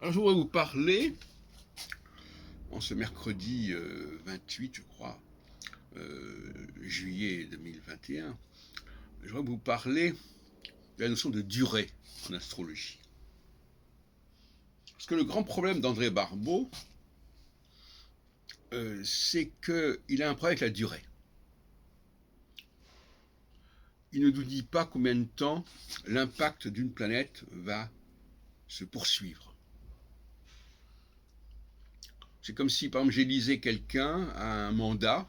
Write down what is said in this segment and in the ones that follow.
Alors je voudrais vous parler, en ce mercredi 28, je crois, juillet 2021, je voudrais vous parler de la notion de durée en astrologie. Parce que le grand problème d'André Barbeau, c'est qu'il a un problème avec la durée. Il ne nous dit pas combien de temps l'impact d'une planète va se poursuivre. C'est comme si, par exemple, j'élisais quelqu'un à un mandat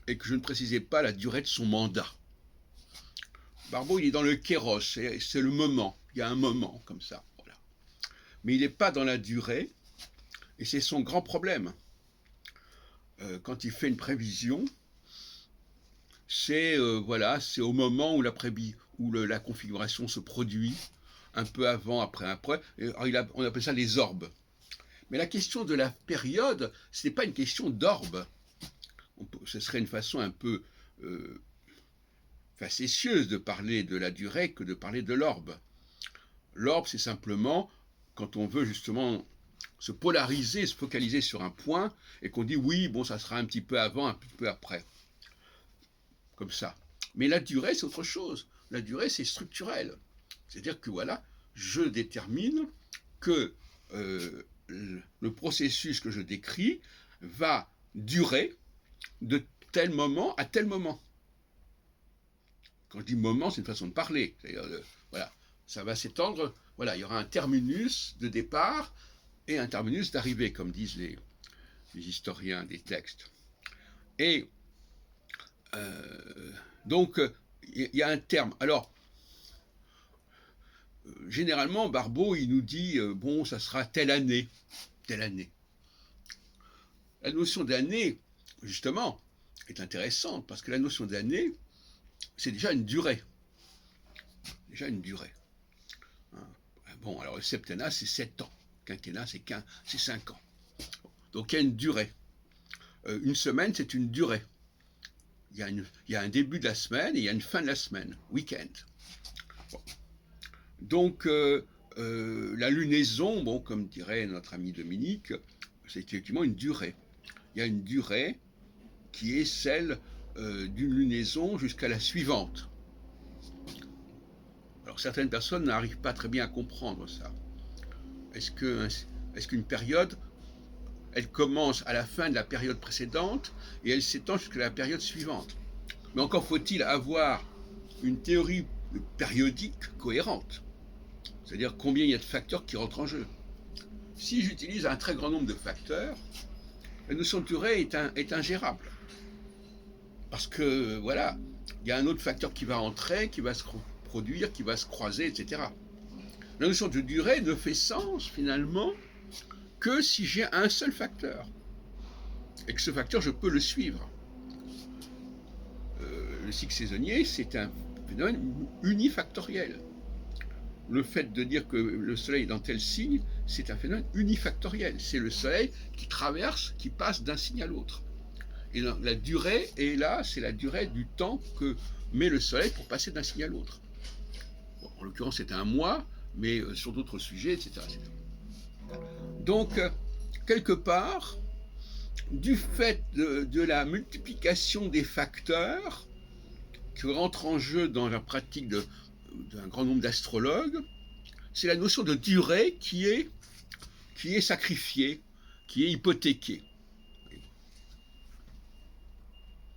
et que je ne précisais pas la durée de son mandat. Barbeau, il est dans le kéros, c'est le moment. Il y a un moment comme ça. Voilà. Mais il n'est pas dans la durée, et c'est son grand problème. Quand il fait une prévision, c'est au moment où la configuration se produit, un peu avant, après. On appelle ça les orbes. Mais la question de la période, ce n'est pas une question d'orbe. Ce serait une façon un peu facétieuse de parler de la durée que de parler de l'orbe. L'orbe, c'est simplement quand on veut justement se polariser, se focaliser sur un point, et qu'on dit oui, bon, ça sera un petit peu avant, un petit peu après. Comme ça. Mais la durée, c'est autre chose. La durée, c'est structurel. C'est-à-dire que voilà, je détermine que le processus que je décris va durer de tel moment à tel moment. Quand je dis moment, c'est une façon de parler. C'est-à-dire, voilà, ça va s'étendre. Voilà, il y aura un terminus de départ et un terminus d'arrivée, comme disent les historiens des textes. Et donc, il y a un terme. Alors, généralement, Barbeau, il nous dit, bon, ça sera telle année, telle année. La notion d'année, justement, est intéressante, parce que la notion d'année, c'est déjà une durée. Déjà une durée. Bon, alors le septennat, c'est 7 ans. Le quinquennat, c'est 5 ans. Donc, il y a une durée. Une semaine, c'est une durée. Il y a un début de la semaine et il y a une fin de la semaine, week-end. Bon. Donc, la lunaison, bon, comme dirait notre ami Dominique, c'est effectivement une durée. Il y a une durée qui est celle d'une lunaison jusqu'à la suivante. Alors, certaines personnes n'arrivent pas très bien à comprendre ça. Est-ce qu'une période, elle commence à la fin de la période précédente et elle s'étend jusqu'à la période suivante? Mais encore faut-il avoir une théorie périodique cohérente. C'est-à-dire combien il y a de facteurs qui rentrent en jeu. Si j'utilise un très grand nombre de facteurs, la notion de durée est ingérable. Parce que, voilà, il y a un autre facteur qui va entrer, qui va se produire, qui va se croiser, etc. La notion de durée ne fait sens, finalement, que si j'ai un seul facteur. Et que ce facteur, je peux le suivre. Le cycle saisonnier, c'est un phénomène unifactoriel. Le fait de dire que le soleil est dans tel signe, c'est un phénomène unifactoriel. C'est le soleil qui traverse, qui passe d'un signe à l'autre. Et la durée est là, c'est la durée du temps que met le soleil pour passer d'un signe à l'autre. Bon, en l'occurrence, c'est un mois, mais sur d'autres sujets, etc. etc. Donc, quelque part, du fait de la multiplication des facteurs qui rentrent en jeu dans la pratique d'un grand nombre d'astrologues, c'est la notion de durée qui est sacrifiée, qui est hypothéquée.